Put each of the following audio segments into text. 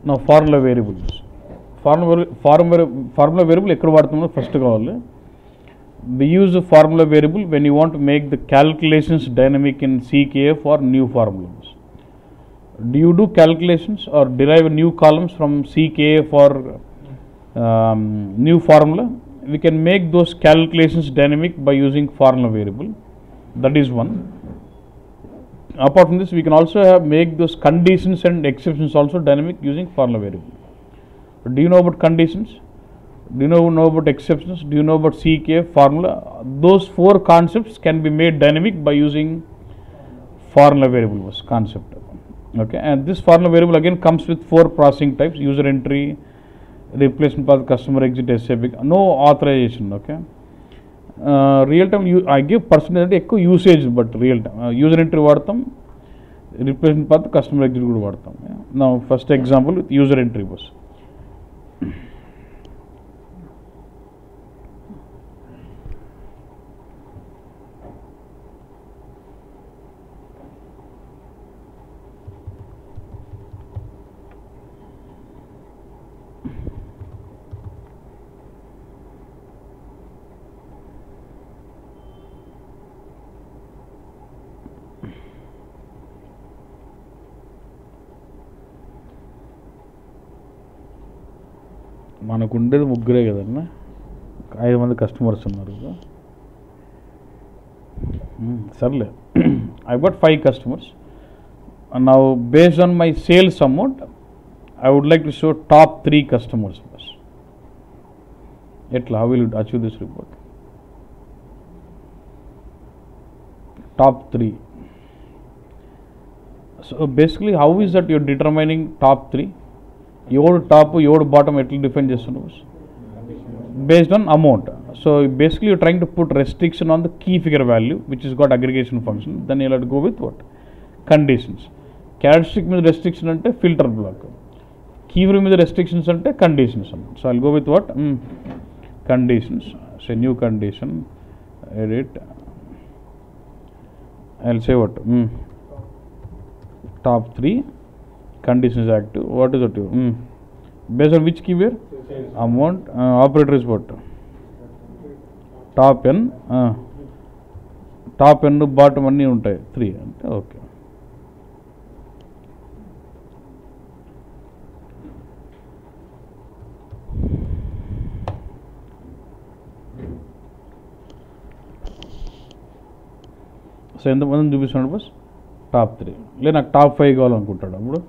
నా formula variables formula variable ఎక్కడ వాడుతున్నామో first కావాలి. We use a formula variable when you want to make the calculations dynamic in CKF or new formulas. Do you do calculations or derive new columns from CKF or new formula? We can make those calculations dynamic by using formula variable. That is one. Apart from this, we can also make those conditions and exceptions also dynamic using formula variable. Do you know about conditions? Do you know about exceptions? Do you know about CKF formula? Those four concepts can be made dynamic by using formula variable concept. Okay, and this formula variable again comes with four processing types: user entry, replacement path, customer exit, SAP. No authorization. Okay, real time I give percentage ఎక్కువ usage, but real time user entry వాడతాం, replacement path, customer exit కూడా వాడతాం. Now first example with user entry was. మనకు ఉండేది ముగ్గురే కదన్నా, 5 మంది customers ఉన్నారు. సర్లే, I got 5 customers. Now based on my sales amount I would like to show top 3 customers boss. ఎట్లా, how will achieve this report? Top 3. So basically how is that your determining top 3? ఎవడు top ఎవడు bottom ఎట్లా define చేస్తున్నావు? Based on amount. So basically you trying to put restriction on the key figure value which is got aggregation function. Then you let go with what conditions. Characteristic మీద restriction అంటే filter black, key figure మీద restrictions అంటే conditions అన్నమాట. So I'll go with what conditions. So new condition, edit, I'll say what top 3 condition is active. What is active? Based on which keyword? Amount. Operator is what? Top n. Top n bottom అన్నీ ఉంటాయి 3 అంటే okay. So ఎంతమందిని చూపిస్తున్నాడు bus? Top 3. లేదు నాకు top 5 కావాలనుకుంటాడు. అప్పుడు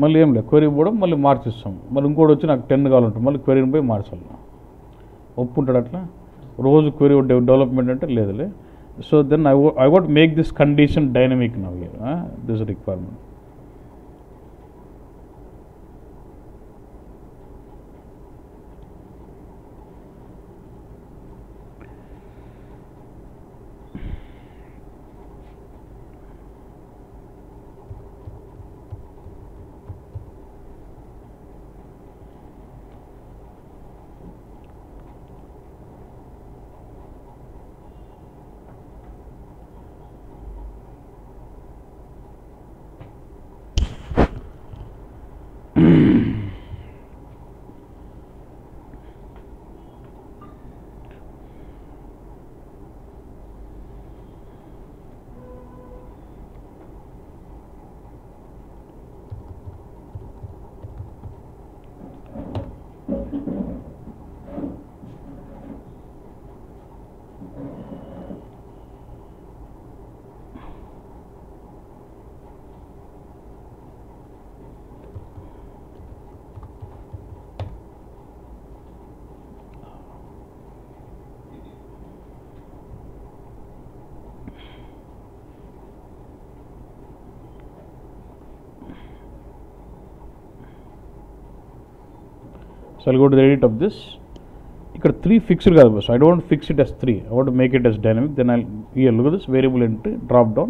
మళ్ళీ ఏం లేదు, క్వెరీ పోవడం, మళ్ళీ మార్చిస్తాం. మళ్ళీ ఇంకోటి వచ్చి నాకు 10 కావాలంటాడు, మళ్ళీ క్వెరీని పోయి మార్చాలి. ఒప్పుకుంటాడు అట్లా? రోజు క్వెరీ డెవలప్మెంట్ అంటే లేదులే. So then I want make this condition dynamic now here, this requirement. So I'll go to the edit of this. ఇక్కడ 3 ఫిక్స్డ్ కాదు bus. I don't want to fix it as 3. I want to make it as dynamic. Then I'll here look at this variable entry, drop down,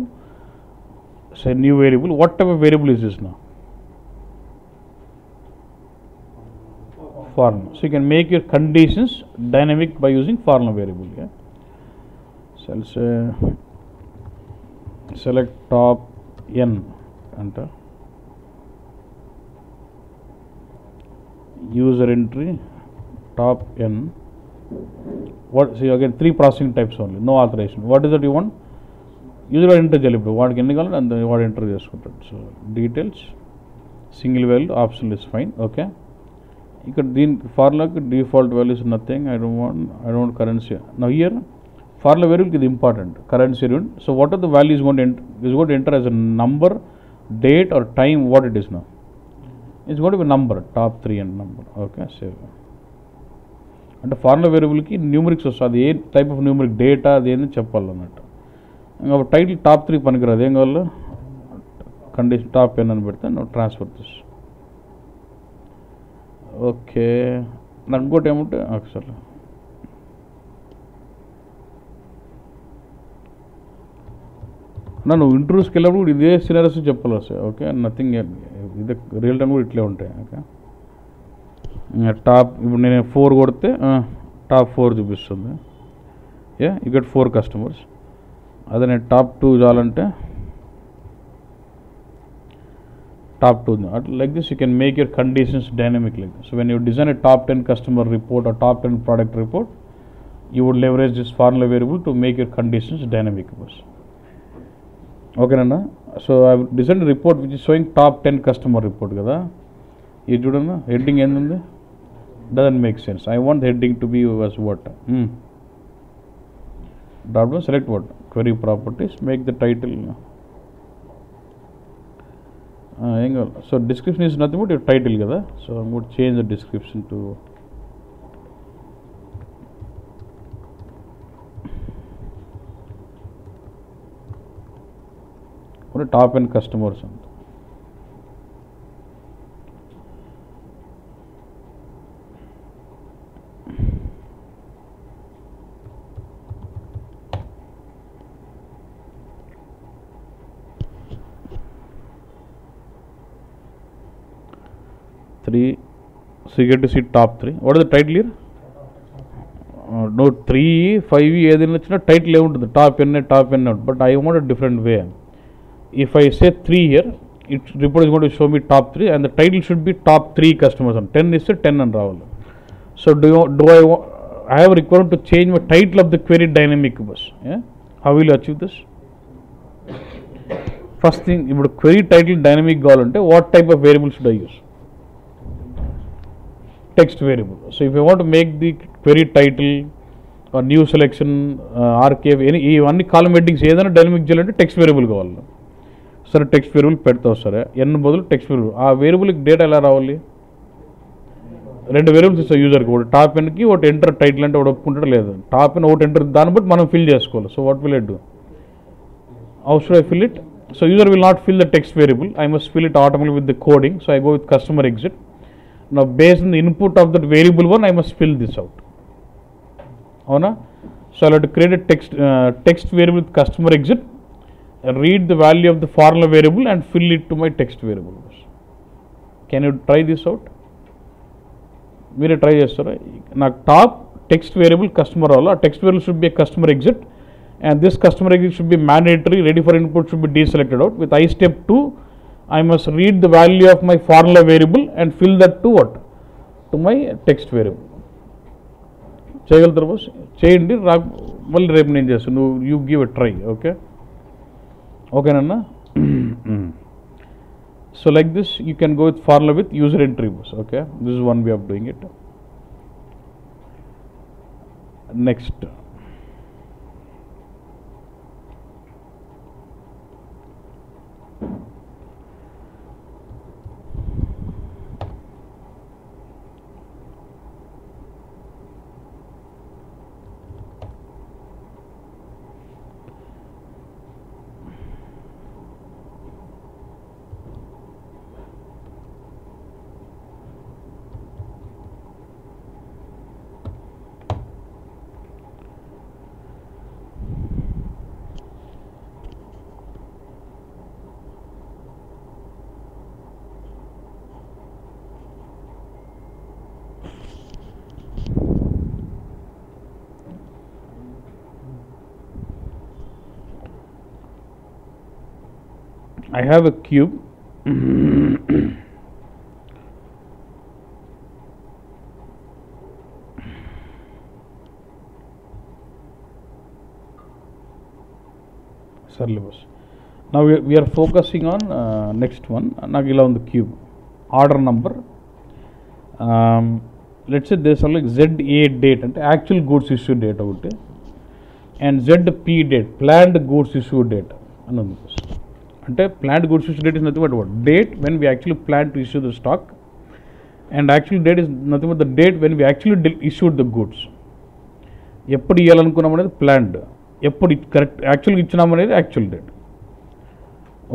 say new variable. What type of variable is this now? Formula. So you can make your conditions dynamic by using formula variable. Yeah. So I'll say select top n, enter. user entry top n. What, see again 3 processing types only, no authorization. What is that you want? User enter చేయాలి ఇప్పుడు వాడికి ఎన్ని కావాలి అంత వాడు enter చేసుకుంటాడు. So details single value option is fine. Okay, ఇక్కడ దీని ఫార్ములాకి default value is nothing. I don't currency. Now here formula వేరియబుల్కి ఇది important, currency variable. So what are the value is going to enter as a number, date or time, what it is now. It's going to be number, top 3 and number. Okay, save. అంటే formula వేరియబుల్కి numerics వస్తుంది, అది ఏ type of numeric data అది ఏంది చెప్పాలన్నట్టు. ఇంకా title top 3 పనికిరాదు, ఏం కావాలి condition top n అని పెడితే నువ్వు ట్రాన్స్ఫర్ తీసు. ఓకే, నాకు ఇంకోటి ఏమంటే ఒకసారి నువ్వు ఇంటర్వ్యూస్కి వెళ్ళినప్పుడు ఇదే సినారీస్ చెప్పాలి వస్తాయి. ఓకే, నథింగ్ ఇదే రియల్ టైం కూడా ఇట్లే ఉంటాయి. ఓకే, టాప్ ఇప్పుడు నేను 4 కొడితే టాప్ 4 చూపిస్తుంది. You get 4 customers. అదే నేను top 2 చాలంటే top 2. Like this you can make your conditions dynamic like this. So when you design a top 10 customer report or top 10 product report, you would leverage this formula variable to make your conditions dynamic. Okay nana, so I have designed a report which is showing top 10 customer report kada. Ee chudana heading endundi, doesn't make sense. I want the heading to be as what dot one, select what query properties, make the title. So description is nothing but your title kada. So I'm going to change the description to top end customers. So you get to see top 3. What is the title here? No 3, 5 ఏదైనా వచ్చినా title ఏముంటుంది, top N out. But I want a different way. If I say 3 here, it report is going to show me top 3 and the title should be top 3 customers. 10 is 10 and రావాలి. So I have required to change my title of the query dynamic bus. Yeah? How will you achieve this? First thing, ఇప్పుడు query title dynamic కావాలంటే what type of variable should I use? Text variable. So if you want to make the query title or new selection, archive, ఇవన్నీ column headings ఏదైనా dynamic చేయాలంటే text variable కావాలి. సరే text variable పెడతావు, సరే ఎన్ బదులు text variable. ఆ వేరియబుల్కి data ఎలా రావాలి? 2 వేరియబుల్స్ ఇస్తావు యూజర్కి, ఒకటి టాప్ ఎన్కి ఒకటి ఎంటర్ టైటిల్ అంటే ఒకటి ఒప్పుకుంటాడు లేదు. టాప్ ఎన్ ఒకటి ఎంటర్, దాన్ని బట్టి మనం ఫిల్ చేసుకోవాలి. So what will I do? How should I fill it? So user will not fill the text variable, I must fill it automatic with the coding. So I go with customer exit. Now based on the input of that variable one, I must fill this out. Avuna? So I'll have to create a text variable with customer exit, read the value of the formula variable and fill it to my text variable. Can you try this out? Mere try chestara. నాకు top text variable customer అవ్వాలి. ఆ text variable should be a customer exit and this customer exit should be mandatory, ready for input should be deselected out. With I step 2, I must read the value of my formula variable and fill that to what? To my text variable. చేయగలుగుతారు boss? చేయండి, మళ్ళీ రేపు నేను చేస్తాను. నువ్వు you give a try. Okay, ఓకేనన్నా? So like this you can go with formula with user entry boss. Okay, this is one way of doing it. Next I have a cube. సర్లే boss. Now we are focusing on next one. నాకు ఇలా ఉంది cube order number. Let's say these are like ZA date అంటే actual goods issue date ఒకటి, and ZP date planned goods issue date అని ఉంది. అంటే planned goods issue date is nothing but what date when we actually plan to issue the stock, and actual date is nothing but the date when we actually issued the goods. ఎప్పుడు ఇవ్వాలనుకున్నాం అనేది planned, ఎప్పుడు correct యాక్చువల్గా ఇచ్చినాం అనేది actual date.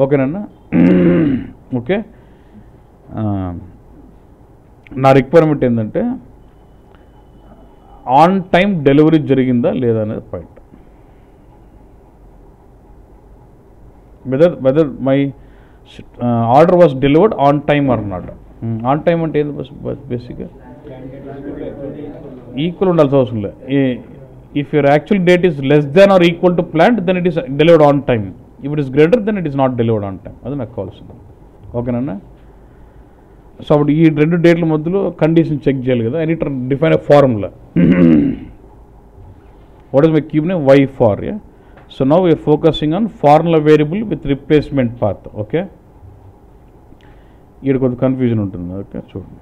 ఓకేనన్నా? Okay. నా requirement ఏంటంటే ఆన్ టైం డెలివరీ జరిగిందా లేదా అనేది point. Whether my order was delivered on time or not. On time అంటే ఏంది బేసిక్గా ఈక్వల్ ఉండాల్సిన అవసరం లేదు. If your actual date is less than or equal to planned then it is delivered on time. If it is greater then it is not delivered on time. అది నాకు కావాల్సింది. ఓకేనన్నా? So అప్పుడు ఈ రెండు డేట్ల మధ్యలో కండిషన్ చెక్ చేయాలి కదా. I need to define a formula. What is my cube name? Y ఫార్. So now we're focusing on formula variable with replacement path. Okay, ఇక్కడ కొంచెం కన్ఫ్యూజన్ ఉంటుంది. ఓకే, చూడండి.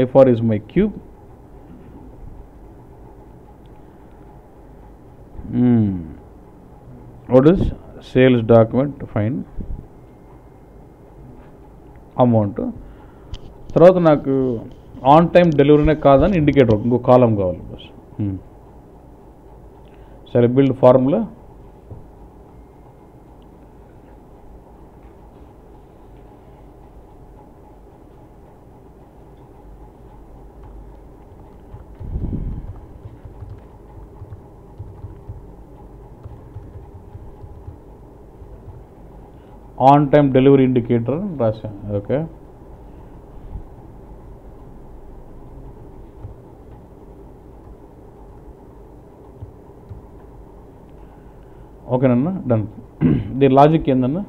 Y ఫార్ is my cube. What is sales document? Fine. Amount. తర్వాత నాకు on time డెలివరీనే కాదని indicator ఇంకో కాలం కావాలి బస్. సరే, build formula. On time delivery indicator రాశాను. ఓకే, ఓకేనన్నా, డన్. దీని లాజిక్ ఏందన్నా?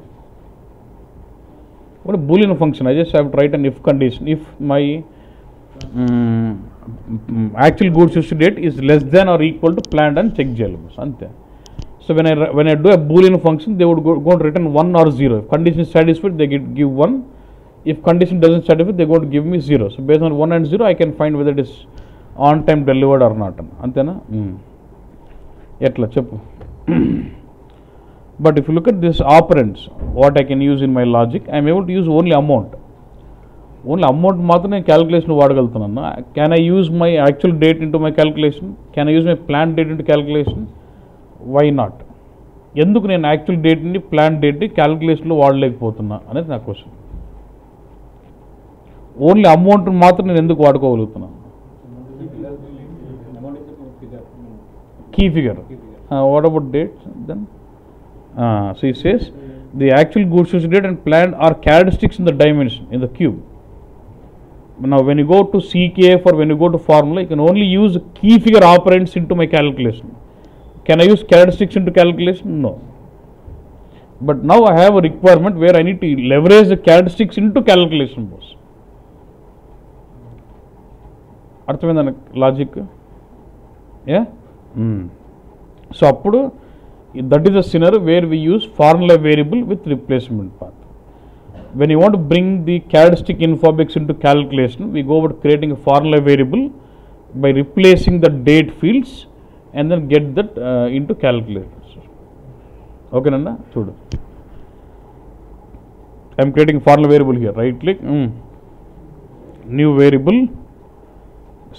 ఒక Boolean function. I just have to write an if condition. If my actual goods issue date is less than or equal to planned అని check చేయాలి boss, అంతే. So when I do a boolean function, they would go to return 1 or 0. If condition is satisfied, they give 1. If condition doesn't satisfy, they go to give me 0. So based on 1 and 0, I can find whether it is on time delivered or not. Antena? Etla cheppu. But if you look at this operands, what I can use in my logic, I am able to use only amount. Only amount మాత్రమే calculation వాడగలుగుతున్నాను. Can I use my actual date into my calculation? Can I use my planned date into calculation? Why not? ఎందుకు నేను actual డేట్ని plan డేట్ని క్యాలిక్యులేషన్లో వాడలేకపోతున్నా అనేది నా question. Only amount మాత్రం నేను ఎందుకు వాడుకోగలుగుతున్నాను? Key figure. What about date then? So it says the actual goods issue date and plan or characteristics in the dimension in the cube. Now when you go to CKF or when you go to formula, you can only use key figure operands into my calculation. Can I use characteristics into calculation? No. But now I have a requirement where I need to leverage the characteristics into calculation boss. అర్థమైందా logic? Yeah. So అప్పుడు that is the scenario where we use formula variable with replacement path. When you want to bring the characteristic infobix into calculation, we go about creating a formula variable by replacing the date fields and then get that into calculators. Okay, Nanda? Chudu. I am creating a formula variable here. Right click, new variable.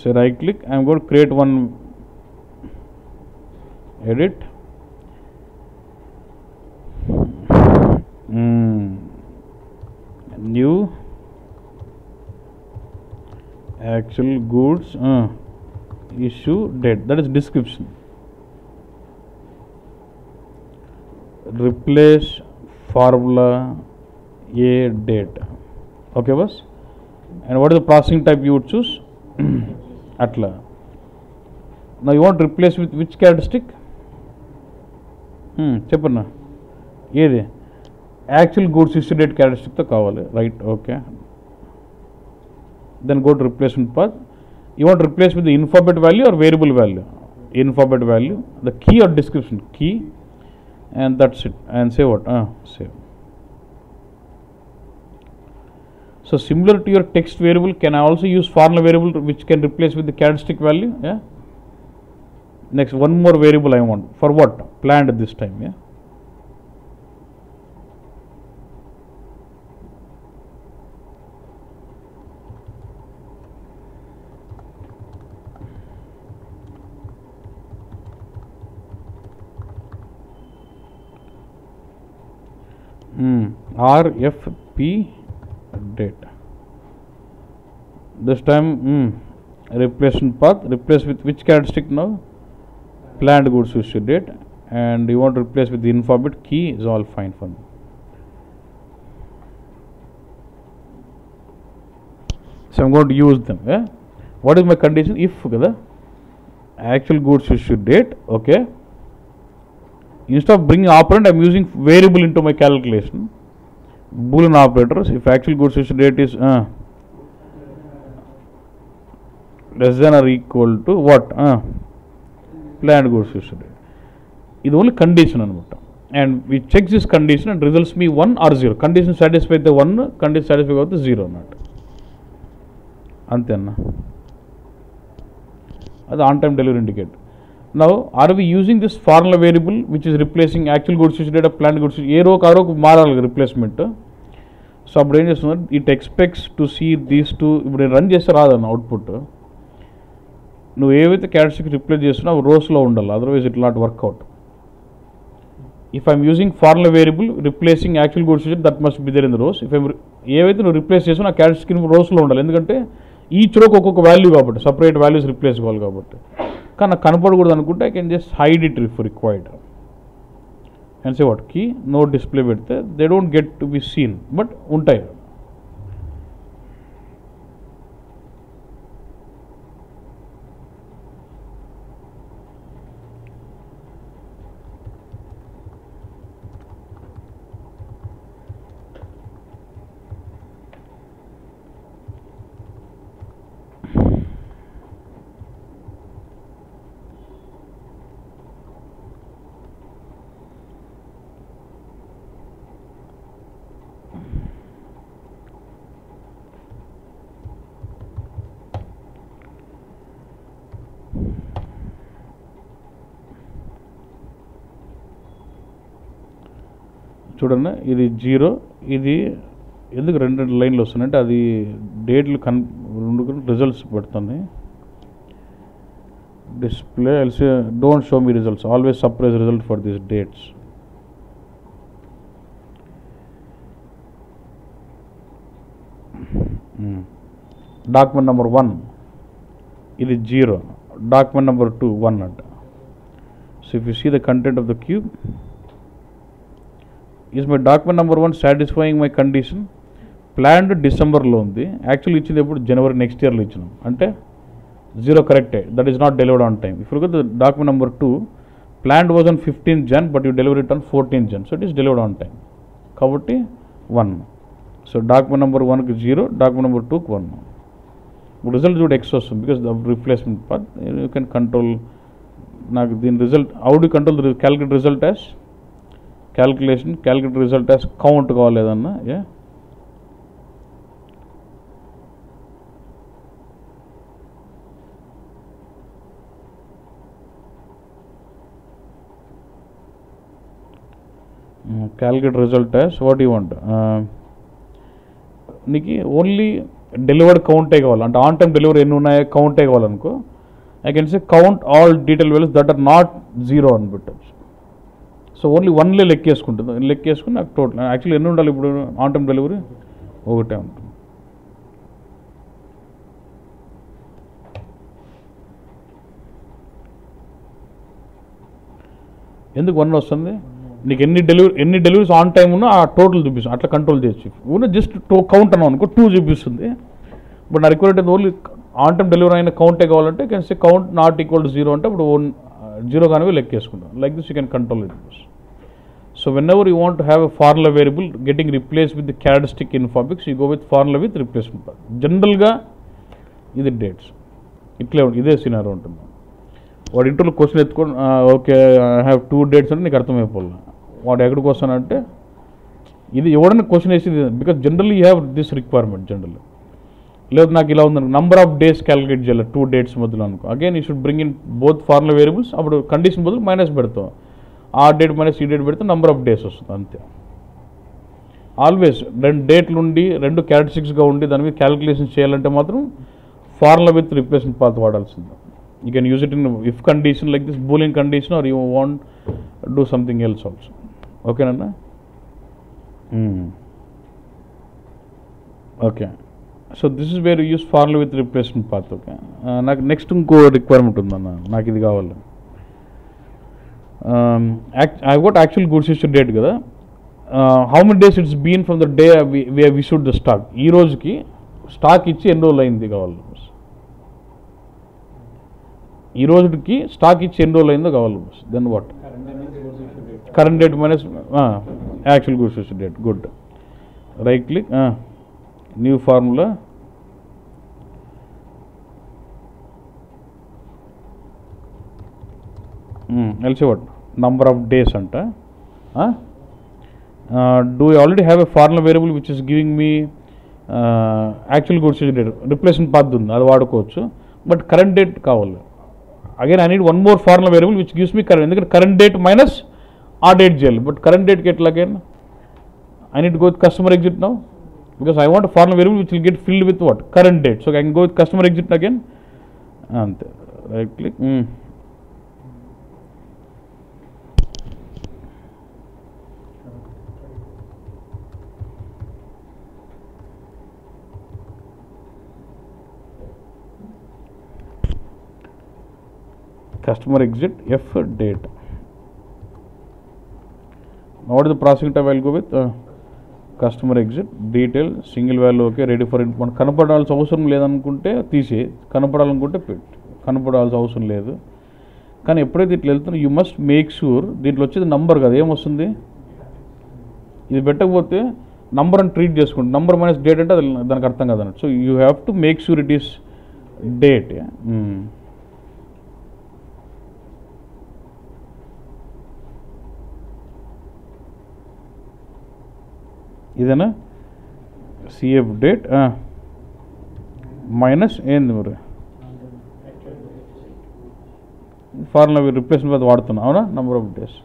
Say right click. I am going to create one. Edit. New actual goods issue date, that is description. Replace formula a date. Okay boss. And what is the processing type you would choose? Atla. Now you want to replace with which characteristic? Cheppanna ఏది? Actual goods issue date క్యారెక్టరిస్టిక్తో కావాలి. Right, okay. Then go to replacement path. You want to replace with the infobit value or variable value? Infobit value, the key or description, key, and that's it. And say what? Save. So similar to your text variable, can I also use formula variable which can replace with the characteristic value? Yeah. Next, one more variable I want. For what? Planned this time. Yeah. RFP date. This time replacement path, replace with which characteristic now? Planned goods issue date, and you want to replace with the info bit. Key is all fine for me. So I'm going to use them. Yeah? What is my condition? If the actual goods issue date, okay. Instead of bringing operand, I'm using variable into my calculation. Boolean operators. If actual goods issue date is less than or equal to what? Planned goods issue date. This is only condition anamata. And we check this condition and results me 1 or 0. Condition satisfied the 1, condition satisfied with the 0 not. Antenna. That's the on time delivery indicator. Now, are we using this formula variable which is replacing actual goods issue date of planned goods issue? Replacement. So, it expects to see these two. Run output. No, the characteristic replace rows lo undal, otherwise it will not work out. If I am using formula variable replacing actual goods issue, that must be there in the rows. If I am replace characteristic rows lo undal, each row ఒక value కాబట్టి separate values replace కావాలి కాబట్టి కానీ నాకు కనపడకూడదు అనుకుంటే I can just hide it if required and say what key no display పెడితే they don't get to be seen but ఉంటాయి. చూడండి ఇది 0 ఇది ఎందుకు రెండు లైన్లు వస్తున్నాయంటే అది డేట్లు రిజల్ట్స్ పెడుతుంది డిస్ప్లే ఎల్సీ don't show me results always surprise result for this dates document number 1 ఇది 0 డాక్యుమెంట్ నెంబర్ 2 1 అంట so if you see the content of the cube is my document number 1 satisfying my condition planned December lo undi actually ichindi eppudu January next year lo ichinam ante 0 correct that is not delivered on time. If you look at the document number 2 planned was on 15th Jan but you delivered it on 14th Jan, so it is delivered on time kabatti 1. So document number 1 ki 0 document number 2 ki 1 result would x vastund because the replacement path you can control naaku din result how do you control the calculate result as calculate result as count కావాలేదన్నా yeah calculate result as what you want నీకు only delivered కౌంటే కావాలి అంటే on time delivery ఎన్ని ఉన్నాయో కౌంటే కావాలనుకో I can say count all detail values that are not 0 అని పెట్టచ్చు. So only 1 లెక్కేసుకుంటుంది లెక్కేసుకుని నాకు total actually ఎన్ని ఉండాలి ఇప్పుడు ఆన్ టైం డెలివరీ ఒకటే ఉంటుంది. ఎందుకు 1 వస్తుంది నీకు ఎన్ని డెలివరీస్ ఆన్ టైం ఉన్నా ఆ టోటల్ చూపిస్తుంది అట్లా కంట్రోల్ చేయొచ్చు. ఊనే జస్ట్ కౌంట్ అన్నాం అనుకో 2 చూపిస్తుంది బట్ నా required only on time delivery అయిన కౌంటే కావాలంటే can say count not equal to 0 అంటే ఇప్పుడు 0 కానీ లెక్కేసుకుంటాం. Like this you can control it. So whenever you want to have a formula variable getting replaced with the characteristic infobix, you go with formula with replacement path. General ga ఇది dates. ఇట్లే ఇదే సినారో ఉంటుంది. వాడు ఇంటర్లో question ఎత్తుకొని okay I have 2 dates అంటే నీకు అర్థమైపోవాలి వాడు ఎక్కడికి వస్తానంటే. ఇది ఎవడన్నా క్వశ్చన్ వేసింది because generally you have this requirement generally. లేదు నాకు ఇలా ఉందనుకో నంబర్ ఆఫ్ డేస్ క్యాలిక్యులేట్ చేయాలి 2 dates మధ్యలో అనుకో. Again you should bring in both formula variables. అప్పుడు కండిషన్ బదులు మైనస్ పెడతాం, ఆ డేట్ మైనస్ ఈ డేట్ పెడితే నంబర్ ఆఫ్ డేస్ వస్తుంది అంతే. ఆల్వేస్ 2 డేట్లు ఉండి 2 క్యారెక్టరిస్టిక్స్గా ఉండి దాని మీద క్యాలిక్యులేషన్ చేయాలంటే మాత్రం ఫార్ములా విత్ రిప్లేస్మెంట్ పాత్ వాడాల్సింది. You can use it in if condition like this Boolean condition or you want do something else also. ఓకేనన్నా? Okay, so this is where use formula with replacement path. Okay, నాకు next ఇంకో requirement ఉందన్న, నాకు ఇది కావాలి. I got actual goods issue date కదా, how many days it's been from the day we have issued the stock. ఈ రోజుకి stock ఇచ్చి ఎన్ని రోజులు అయింది కావాలి. ఈ రోజుకి స్టాక్ ఇచ్చి ఎన్ని రోజులు అయిందో కావాలి. Then what? Current date minus actual goods issue date. Good, right click, new formula. Else what number of days అంట. Do you already have a formula variable which is giving me actual goods issue date. Replacement path ఉంది, అది వాడుకోవచ్చు. But current date కావాలి. Again I need one more formula variable which gives me current, ఎందుకంటే current date minus ఆ date చేయాలి. But current డేట్కి ఎట్లా again I need go with customer exit now because I want a formula variable which will get filled with what? Current date. So I can go with customer exit again. And right click. Customer exit F date. Now what is the processing type I will go with? Customer exit detail single value. Okay, ready for మనం కనపడాల్సిన అవసరం లేదనుకుంటే తీసే, కనపడాలనుకుంటే పెట్టి. కనపడాల్సిన అవసరం లేదు. కానీ ఎప్పుడైతే ఇట్లా వెళ్తున్నా యూ మస్ట్ మేక్ షూర్ దీంట్లో వచ్చేది నంబర్ కదా, ఏమొస్తుంది ఇది పెట్టకపోతే నంబర్ అని ట్రీట్ చేసుకుంటే నంబర్ మైనస్ డేట్ అంటే అది దానికి అర్థం కదా అన్నట్టు. So you have to make sure it is date. ఇదేనా సిఎఫ్ డేట్ మైనస్ ఏంది మరి ఫార్ములా రిప్లేస్మెంట్ వాడుతున్నా, అవునా? Number of days.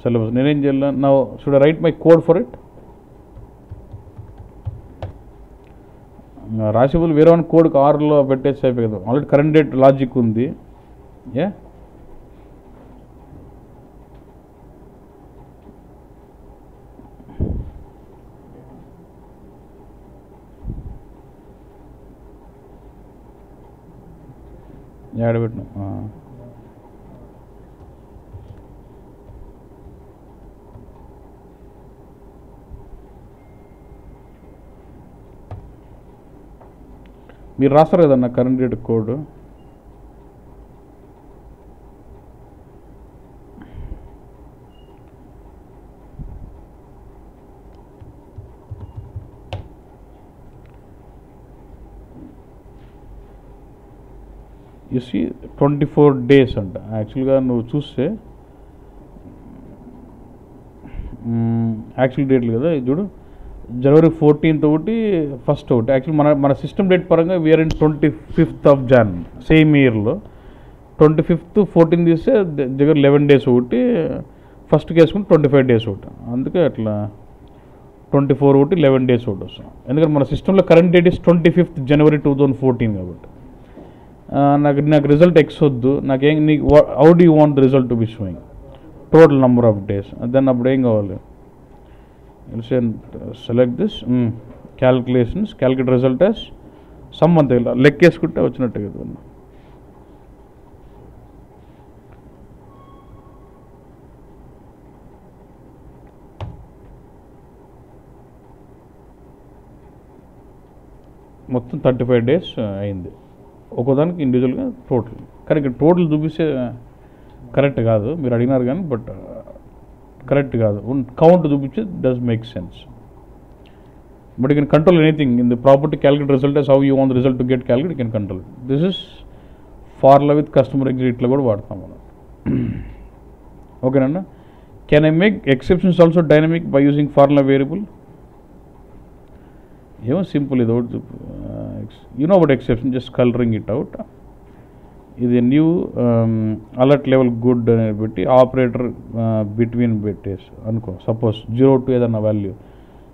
సిలబస్ నేనేం చేయాలి? నా should I write my code for it? రాసేబుల్ వేరే వన్ కోడ్కి ఆర్లో పెట్టేసి అయిపోయి కదా, ఆల్రెడీ కరెంట్ డేట్ లాజిక్ ఉంది. ఏ ఏడబెట్టినా మీరు రాస్తారు కదన్న current date code. You see 24 days అంట. యాక్చువల్గా నువ్వు చూస్తే యాక్చువల్ డేట్లు కదా చూడు, January 14th ఒకటి, ఫస్ట్ ఒకటి. యాక్చువల్ మన సిస్టమ్ డేట్ పరంగా we're in 25th of Jan same ఇయర్లో. 25th 14 తీస్తే దగ్గర 11 days ఒకటి, ఫస్ట్కి వేసుకుంటే 25 days ఒకటి. అందుకే అట్లా 24 ఒకటి 11 days ఒకటి వస్తాం. ఎందుకంటే మన సిస్టంలో current date is 25th January 2014 కాబట్టి. నాకు రిజల్ట్ ఎక్స్ వద్దు, నాకేం నీకు how do you want the result to be sowing total number of days. దాన్ని అప్పుడు ఏం కావాలి? Select this calculations, calculate result as some అంతే, లెక్కేసుకుంటే వచ్చినట్టు కదా. మొత్తం 35 days అయింది ఒక్కోదానికి ఇండివిజువల్గా టోటల్. కానీ ఇక్కడ టోటల్ చూపిస్తే కరెక్ట్ కాదు, మీరు అడిగినారు కానీ బట్ కరెక్ట్ కాదు. కౌంట్ చూపించి does make sense. But you can control anything in the property calculate result as how you want the result to get calculated, you can control it. This is formula with customer exit ఇట్లా కూడా వాడతాం మనం. ఓకేనా. Can I make exceptions also dynamic by using formula variable? ఏమో simple ఇది ఒకటి you know about exception, just coloring it out. ఇది new alert level good అనేది పెట్టి ఆపరేటర్ బిట్వీన్ పెట్టేసి అనుకో. సపోజ్ 0 to ఏదన్నా వాల్యూ,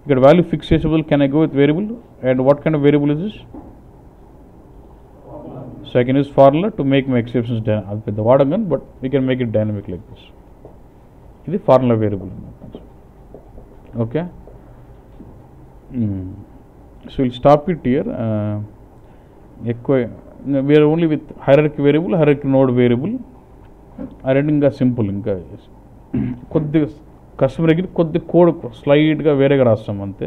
ఇక్కడ వాల్యూ ఫిక్స్ చేసేబుల్. Can I go with variable? And what kind of variable is this? So I can use formula to make my exceptions. అది పెద్ద వాడడం కానీ but we can make it dynamic like this. ఇది formula variable అన్నమాట. Okay. So will stop it here. ఎక్కువ we're only with hierarchy variable, hierarchy node variable. ఆ రెండు ఇంకా సింపుల్. ఇంకా కొద్దిగా కస్టమర్ దగ్గర కొద్ది కోడ్ స్లైట్గా వేరేగా రాస్తాం అంతే.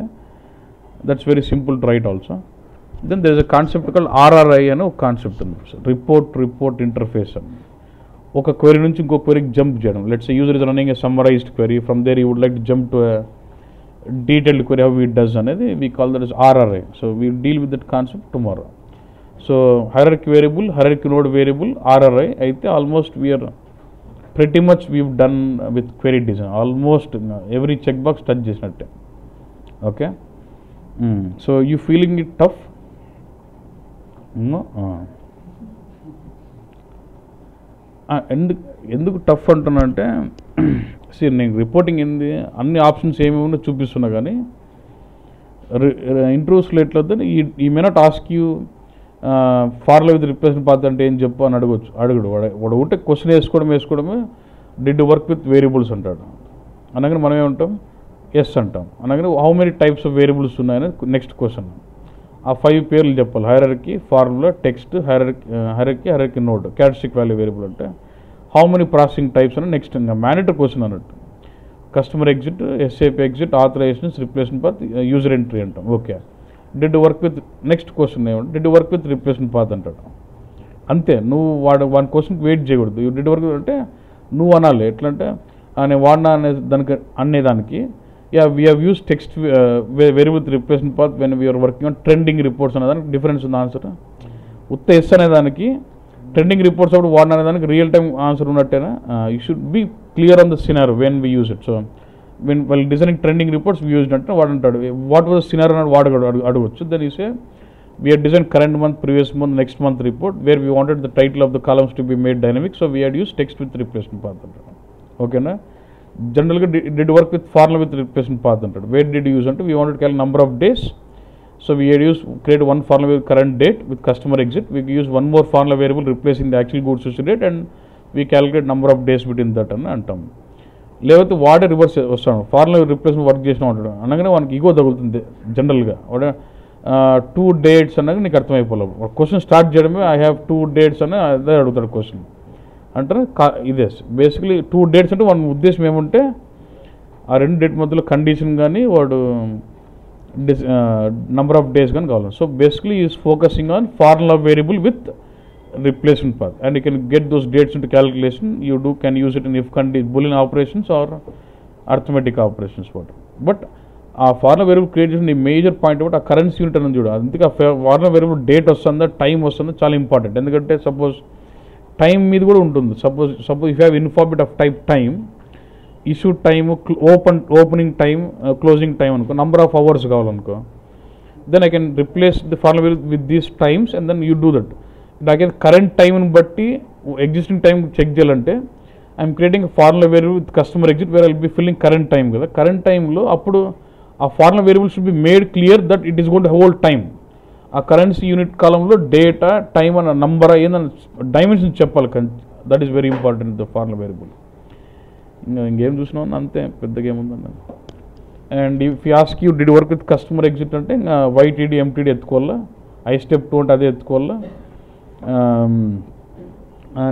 That's very simple to write also. Then there is a concept called RRI అని ఒక కాన్సెప్ట్ ఉంది. రిపోర్ట్ ఇంటర్ఫేస్ అని. ఒక క్వెరీ నుంచి ఇంకో క్వెరీకి జంప్ చేయడం. Let's user is running a summarized query, from there you would like to jump to detailed query, how it does అనేది we call that is RRI. So we deal with that concept tomorrow. So hierarchy variable, hierarchy node variable, RRI అయితే almost we're pretty much we've done with query design. Almost every checkbox touch చేసినట్టే. Okay. So you feeling it tough? ఎందుకు tough అంటున్నా అంటే సరే నేను reporting ఏంది అన్ని options ఏమేమో చూపిస్తున్నా కానీ ఇంటర్వ్యూస్లో ఎట్లా ఈ may not ask you formula with replacement path అంటే ఏం చెప్పు అని అడుగుడు. వాడు ఉంటే క్వశ్చన్ వేసుకోవడమే డిడ్ వర్క్ విత్ వేరియబుల్స్ అంటాడు. అనగానే మనం ఏమంటాం? ఎస్ అంటాం. అనగానే how many types of variables ఉన్నాయని నెక్స్ట్ క్వశ్చన్. ఆ 5 పేర్లు చెప్పాలి. Hierarchy, formula, text, hierarchy node, characteristic value variable అంటే హౌ మెనీ ప్రాసెసింగ్ టైప్స్ అని నెక్స్ట్ ఇంకా మ్యాండేటరీ క్వశ్చన్ అన్నట్టు. Customer exit, SAP exit, authorizations, replacement path, user entry అంటాం. Okay. Did work with next question ఏమంటే did work with replacement path అంటాడు. అంతే. నువ్వు one క్వశ్చన్కి వెయిట్ చేయకూడదు. యూ డిడ్ వర్క్ అంటే నువ్వు అనాలి. ఎట్లా అంటే నేను వాడినా అనేదానికి we have use text very with replacement path when we're working on trending reports అనేదానికి డిఫరెన్స్ ఉంది ఆన్సర్. ఉత్త ఎస్ అనేదానికి ట్రెండింగ్ రిపోర్ట్స్ అప్పుడు వాడిన అనేదానికి రియల్ టైం ఆన్సర్ ఉన్నట్టేనా? You should be clear on the scenario when we use it. So when while designing trending reports we used అంటే వాడు అంటాడు వాట్ వాజ్ scenario అని వాడు అడగవచ్చు. Then you say we had designed current month, previous month, next month report where we wanted the title of the columns to be made dynamic, so we had used text with replacement path అంటాడు. ఓకేనా. జనరల్గా did work with formula with replacement path అంటాడు. where did you use అంటే we wanted to calculate number of days, so we had used create one formula with current date with customer exit. We use one more formula variable replacing the actual goods issued date and we calculate number of days between that అని అంటాం. లేకపోతే వాడే reverse వస్తాడు. Formula replacement work చేసిన ఉంటాడు. అనగానే వానికి ego తగులుతుంది జనరల్గా. వాడు 2 dates అన్నది నీకు అర్థమైపోలేదు. క్వశ్చన్ స్టార్ట్ చేయడమే ఐ హ్యావ్ 2 dates అని అదే అడుగుతాడు క్వశ్చన్. అంటే ఇదే బేసిక్లీ 2 dates అంటే వాడి ఉద్దేశం ఏమంటే ఆ 2 డేట్ మధ్యలో కండిషన్ కానీ వాడు నంబర్ ఆఫ్ డేస్ కానీ కావాలి. So basically is focusing on formula variable with replacement path and you can get those dates into calculation. You can use it in if boolean operations or arithmetic operations. But ఆ formula variable create చేసిన major point ఒకటి ఆ currency unit అని చూడు. అందుకే ఆ formula variable date వస్తుందా time వస్తుందా చాలా ఇంపార్టెంట్. ఎందుకంటే సపోజ్ టైం మీద కూడా ఉంటుంది. Suppose if have in format of type time, issue time, opening time, closing time అనుకో, నంబర్ ఆఫ్ అవర్స్ కావాలనుకో, then I can replace the formula variable with these times and then you do that. నాకే current టైంని బట్టి existing time check చేయాలంటే I'm creating formula variable with customer exit where I'll be filling current time కదా. Current టైంలో అప్పుడు ఆ formula variable should be made clear that it is going to hold time. ఆ currency unit కాలంలో data, time అన్న number ఏందన్న dimension చెప్పాలి. That is very important the formula variable. ఇంకేం చూసినా అంతే, పెద్దగా ఏముందన్న. And if you ask you did work with customer exit అంటే ఇంకా YTD MTD ఎత్తుకోవాలా, I step 2 అంటే అదే ఎత్తుకోవాలా.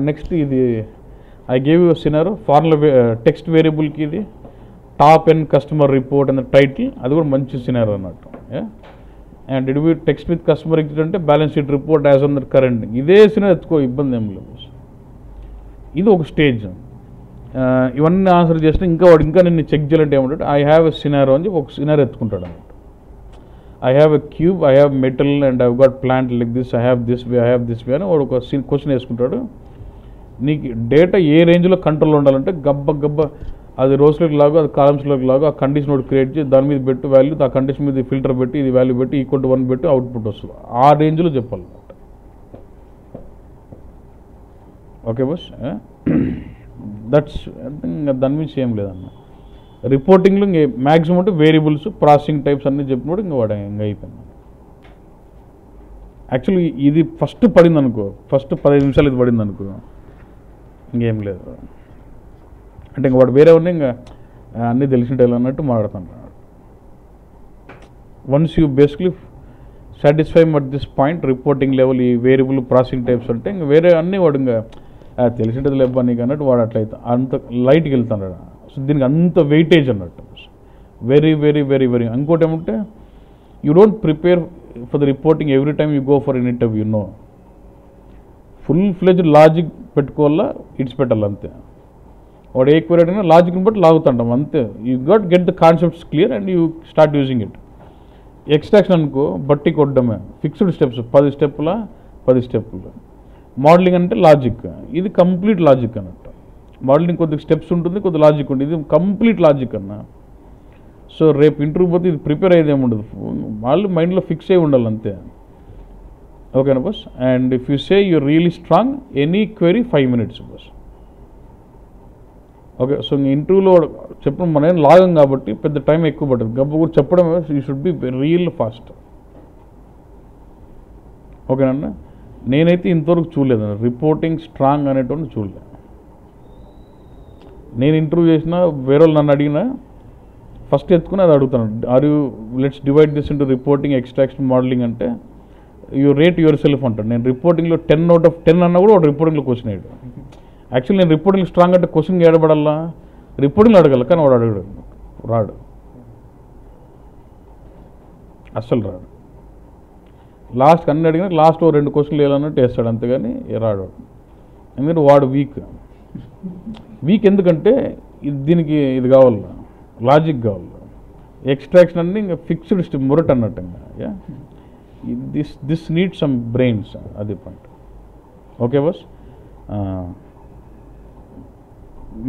నెక్స్ట్ ఇది I gave you scenario formula text వేరియబుల్కి ఇది టాప్ అండ్ కస్టమర్ రిపోర్ట్ అనే టైటిల్, అది కూడా మంచి సినారో అన్నట్టు. And did we text with customer exit అంటే balance sheet report as on that current. ఇదే సినిమా ఎత్తుకో, ఇబ్బంది ఏం లేదు. ఇది ఒక స్టేజ్. ఇవన్నీ ఆన్సర్ చేస్తే ఇంకా నేను చెక్ చేయాలంటే ఏమంటే ఐ హ్యావ్ ఎ సినారో అని చెప్పి ఒక సినారో ఎత్తుకుంటాడు అన్నమాట. I have a cube, I have metal and I got plant like this, I have this way, I have this way అని వాడు ఒక క్వశ్చన్ వేసుకుంటాడు. నీకు డేటా ఏ రేంజ్లో కంట్రోల్లో ఉండాలంటే గబ్బ అది రోజులోకి లాగు, అది కాలమ్స్లోకి లాగు, ఆ కండిషన్ ఒకటి క్రియేట్ చేసి దాని మీద పెట్టు వాల్యూ, ఆ కండిషన్ మీద ఫిల్టర్ పెట్టి ఇది వాల్యూ పెట్టి ఈక్వల్ టు 1 పెట్టి అవుట్పుట్ వస్తుంది. ఆ రేంజ్లో చెప్పాలన్నమాట. ఓకే బస్, దట్స్ దాని మీద ఏం లేదన్న. రిపోర్టింగ్లో ఇంక మ్యాక్సిమం అంటే వేరియబుల్స్, ప్రాసెసింగ్ టైప్స్ అన్నీ చెప్పినప్పుడు ఇంకా అయిపోయింది. యాక్చువల్లీ ఇది ఫస్ట్ పడింది అనుకో, ఫస్ట్ 15 నిమిషాలు ఇది పడింది అనుకో, ఇంకేం లేదు. అంటే ఇంక వాడు వేరే ఉన్నాయి ఇంకా అన్నీ తెలిసిన అన్నట్టు మాట్లాడుతాను. Once you basically satisfy at this point reporting level, ఈ వేరియబుల్ ప్రాసెసింగ్ టైప్స్ అంటే ఇంక వేరే అన్నీ వాడు ఇంకా తెలిసింటది లేబ్బా నీకు అన్నట్టు వాడు అట్లయితే అంత లైట్కి వెళ్తాడు. సో దీనికి అంత వెయిటేజ్ అన్నట్టు. Very very very very. ఇంకోటి ఏమంటే you don't prepare for the reporting every time you go for an interview. No, full fledged logic పెట్టుకోవాలా, ఇడిచిపెట్టాలి అంతే. వాడు ఏ క్వరీ అడిగినా లాజిక్ని బట్టి లాగుతుంటాం అంతే. You got get the concepts clear and you start using it. Extraction అనుకో బట్టి కొట్టడమే, ఫిక్స్డ్ స్టెప్స్, 10 స్టెప్పుల 10 స్టెప్పులు. మోడలింగ్ అంటే లాజిక్, ఇది కంప్లీట్ లాజిక్ అన్నట్టు. మోడలింగ్ కొద్దిగా స్టెప్స్ ఉంటుంది, కొద్దిగా లాజిక్ ఉంటుంది, ఇది కంప్లీట్ లాజిక్ అన్న. సో రేపు ఇంటర్వ్యూ పోతే ఇది ప్రిపేర్ అయ్యేది ఏముండదు, వాళ్ళు మైండ్లో ఫిక్స్ అయ్యి ఉండాలి అంతే. ఓకేనా bus. And if you say you really strong, any query 5 minutes bus. Okay. So ఇంటర్వ్యూలో చెప్పడం మనం ఏం లాగం కాబట్టి పెద్ద టైం ఎక్కువ పడుతుంది. గబ్బు కూడా చెప్పడం you should be real fast. ఓకేనన్నా. నేనైతే ఇంతవరకు చూడలేదు రిపోర్టింగ్ స్ట్రాంగ్ అనేటువంటి చూడలేదు. నేను ఇంటర్వ్యూ చేసినా వేరే వాళ్ళు నన్ను అడిగినా ఫస్ట్ ఎత్తుకుని అది అడుగుతాను, or you let's divide this into reporting, extraction, modelling అంటే యూ రేట్ యువర్ సెల్ఫ్ అంటాడు. నేను రిపోర్టింగ్లో 10 out of 10 అన్నా కూడా వాడు రిపోర్టింగ్లో క్వశ్చన్ అయ్యాడు. యాక్చువల్లీ నేను రిపోర్టింగ్ స్ట్రాంగ్ అంటే క్వశ్చన్ ఏడబడాలా, రిపోర్టింగ్లో అడగాలి, కానీ వాడు అడగడు, రాడు, అస్సలు రాడు. లాస్ట్కి అన్ని అడిగినా లాస్ట్ 2 క్వశ్చన్లు వేయాలన్నట్టు వేస్తాడు అంతేగాని రాడు. ఎందుకంటే వాడు వీక్ ఎందుకంటే దీనికి ఇది కావాలి, లాజిక్ కావాలి. ఎక్స్ట్రాక్షన్ అన్నీ ఇంకా ఫిక్స్డ్ మురట్ అన్నట్టు. ఇంకా దిస్ నీడ్ సమ్ బ్రెయిన్స్, అది పాయింట్. Okay bus.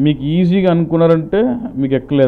మీకు ఈజీగా అనుకున్నారంటే మీకు ఎక్కలేదు.